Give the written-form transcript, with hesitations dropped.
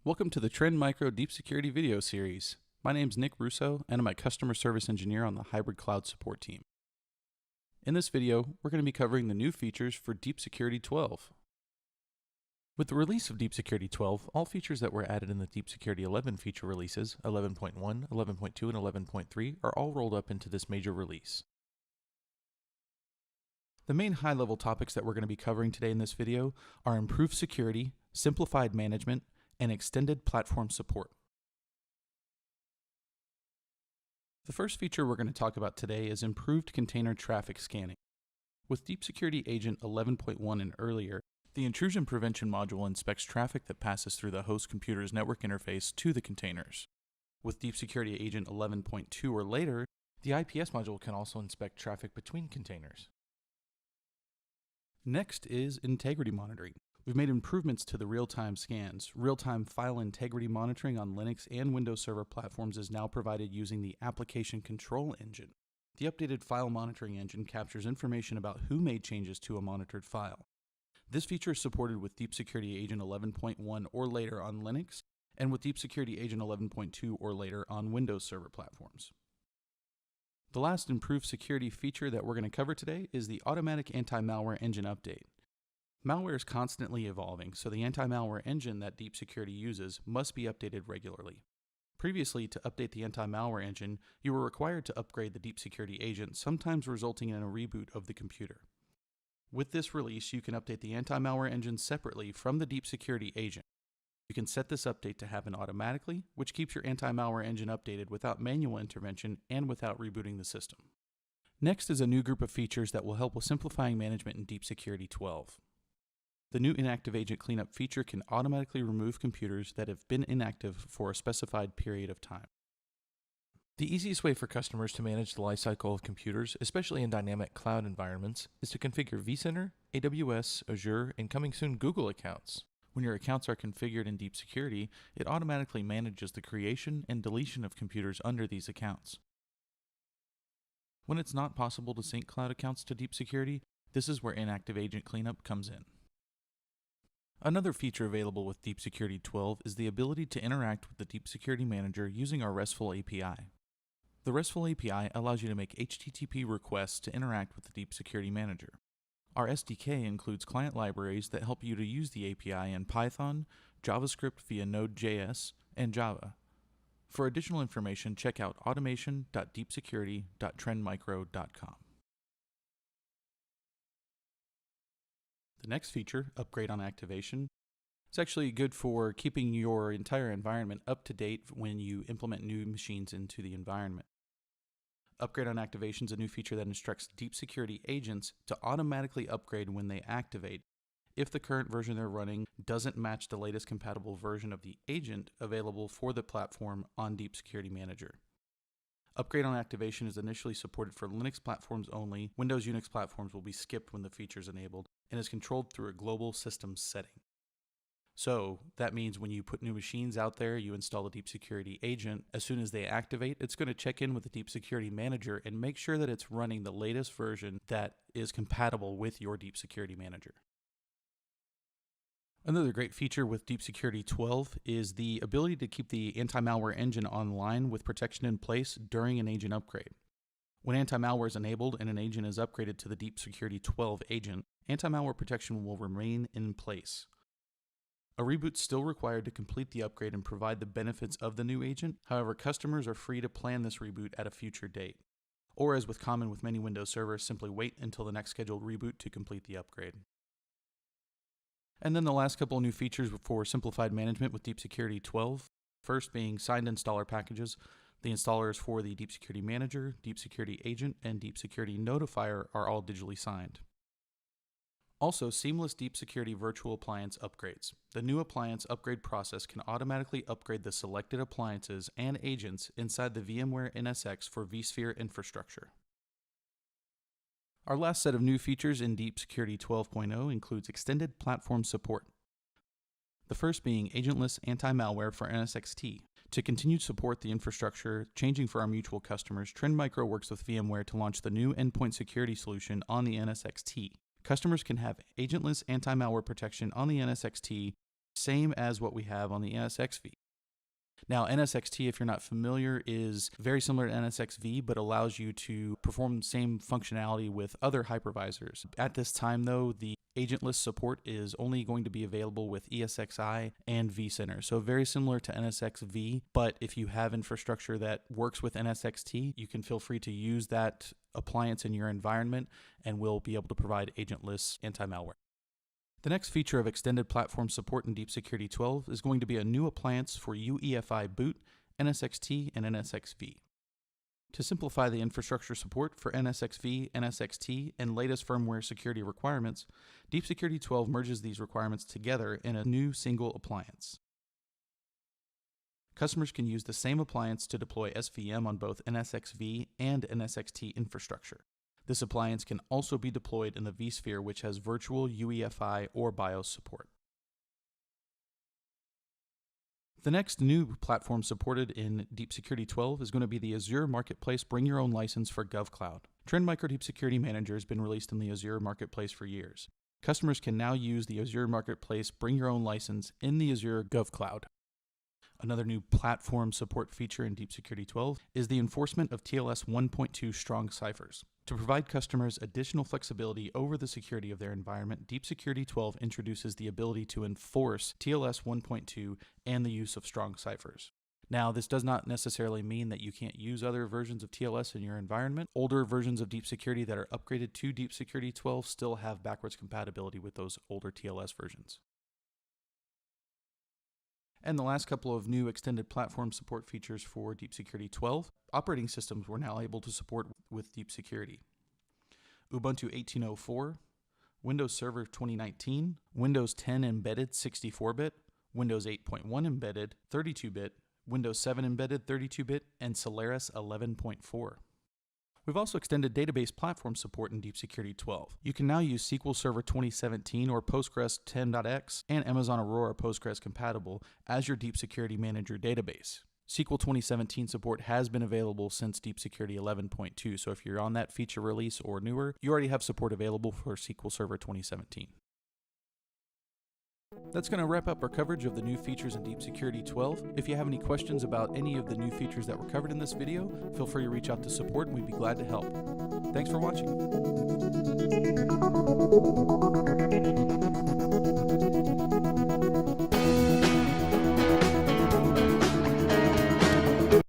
Welcome to the Trend Micro Deep Security video series. My name's Nick Russo, and I'm a customer service engineer on the hybrid cloud support team. In this video, we're going to be covering the new features for Deep Security 12. With the release of Deep Security 12, all features that were added in the Deep Security 11 feature releases, 11.1, 11.2, and 11.3, are all rolled up into this major release. The main high-level topics that we're going to be covering today in this video are improved security, simplified management, and extended platform support. The first feature we're going to talk about today is improved container traffic scanning. With Deep Security Agent 11.1 and earlier, the intrusion prevention module inspects traffic that passes through the host computer's network interface to the containers. With Deep Security Agent 11.2 or later, the IPS module can also inspect traffic between containers. Next is integrity monitoring. We've made improvements to the real-time scans. Real-time file integrity monitoring on Linux and Windows Server platforms is now provided using the Application Control Engine. The updated file monitoring engine captures information about who made changes to a monitored file. This feature is supported with Deep Security Agent 11.1 or later on Linux, and with Deep Security Agent 11.2 or later on Windows Server platforms. The last improved security feature that we're going to cover today is the automatic anti-malware engine update. Malware is constantly evolving, so the anti-malware engine that Deep Security uses must be updated regularly. Previously, to update the anti-malware engine, you were required to upgrade the Deep Security agent, sometimes resulting in a reboot of the computer. With this release, you can update the anti-malware engine separately from the Deep Security agent. You can set this update to happen automatically, which keeps your anti-malware engine updated without manual intervention and without rebooting the system. Next is a new group of features that will help with simplifying management in Deep Security 12. The new Inactive Agent Cleanup feature can automatically remove computers that have been inactive for a specified period of time. The easiest way for customers to manage the lifecycle of computers, especially in dynamic cloud environments, is to configure vCenter, AWS, Azure, and coming soon Google accounts. When your accounts are configured in Deep Security, it automatically manages the creation and deletion of computers under these accounts. When it's not possible to sync cloud accounts to Deep Security, this is where Inactive Agent Cleanup comes in. Another feature available with Deep Security 12 is the ability to interact with the Deep Security Manager using our RESTful API. The RESTful API allows you to make HTTP requests to interact with the Deep Security Manager. Our SDK includes client libraries that help you to use the API in Python, JavaScript via Node.js, and Java. For additional information, check out automation.deepsecurity.trendmicro.com. The next feature, Upgrade on Activation, is actually good for keeping your entire environment up to date when you implement new machines into the environment. Upgrade on Activation is a new feature that instructs Deep Security agents to automatically upgrade when they activate if the current version they're running doesn't match the latest compatible version of the agent available for the platform on Deep Security Manager. Upgrade on Activation is initially supported for Linux platforms only. Windows Unix platforms will be skipped when the feature is enabled and is controlled through a global systems setting. So that means when you put new machines out there, you install the Deep Security agent. As soon as they activate, it's going to check in with the Deep Security Manager and make sure that it's running the latest version that is compatible with your Deep Security Manager. Another great feature with Deep Security 12 is the ability to keep the anti-malware engine online with protection in place during an agent upgrade. When anti-malware is enabled and an agent is upgraded to the Deep Security 12 agent, anti-malware protection will remain in place. A reboot is still required to complete the upgrade and provide the benefits of the new agent. However, customers are free to plan this reboot at a future date. Or as with common with many Windows servers, simply wait until the next scheduled reboot to complete the upgrade. And then the last couple of new features for simplified management with Deep Security 12. First being signed installer packages. The installers for the Deep Security Manager, Deep Security Agent, and Deep Security Notifier are all digitally signed. Also, seamless Deep Security Virtual Appliance upgrades. The new appliance upgrade process can automatically upgrade the selected appliances and agents inside the VMware NSX for vSphere infrastructure. Our last set of new features in Deep Security 12.0 includes extended platform support. The first being agentless anti-malware for NSXT. To continue to support the infrastructure changing for our mutual customers, Trend Micro works with VMware to launch the new endpoint security solution on the NSXT. Customers can have agentless anti-malware protection on the NSXT same as what we have on the NSXV. Now, NSXT, if you're not familiar, is very similar to NSXV, but allows you to perform the same functionality with other hypervisors. At this time, though, the agentless support is only going to be available with ESXi and vCenter. So very similar to NSXV, but if you have infrastructure that works with NSXT, you can feel free to use that appliance in your environment, and we'll be able to provide agentless anti-malware. The next feature of extended platform support in Deep Security 12 is going to be a new appliance for UEFI boot, NSXT, and NSXV. To simplify the infrastructure support for NSXV, NSXT, and latest firmware security requirements, Deep Security 12 merges these requirements together in a new single appliance. Customers can use the same appliance to deploy SVM on both NSXV and NSXT infrastructure. This appliance can also be deployed in the vSphere, which has virtual UEFI or BIOS support. The next new platform supported in Deep Security 12 is going to be the Azure Marketplace Bring Your Own License for GovCloud. Trend Micro Deep Security Manager has been released in the Azure Marketplace for years. Customers can now use the Azure Marketplace Bring Your Own License in the Azure GovCloud. Another new platform support feature in Deep Security 12 is the enforcement of TLS 1.2 strong ciphers. To provide customers additional flexibility over the security of their environment, Deep Security 12 introduces the ability to enforce TLS 1.2 and the use of strong ciphers. Now, this does not necessarily mean that you can't use other versions of TLS in your environment. Older versions of Deep Security that are upgraded to Deep Security 12 still have backwards compatibility with those older TLS versions. And the last couple of new extended platform support features for Deep Security 12, operating systems we're now able to support with Deep Security. Ubuntu 18.04, Windows Server 2019, Windows 10 Embedded 64-bit, Windows 8.1 Embedded 32-bit, Windows 7 Embedded 32-bit, and Solaris 11.4. We've also extended database platform support in Deep Security 12. You can now use SQL Server 2017 or Postgres 10.x and Amazon Aurora Postgres compatible as your Deep Security Manager database. SQL 2017 support has been available since Deep Security 11.2, so if you're on that feature release or newer, you already have support available for SQL Server 2017. That's going to wrap up our coverage of the new features in Deep Security 12. If you have any questions about any of the new features that were covered in this video, feel free to reach out to support and we'd be glad to help. Thanks for watching.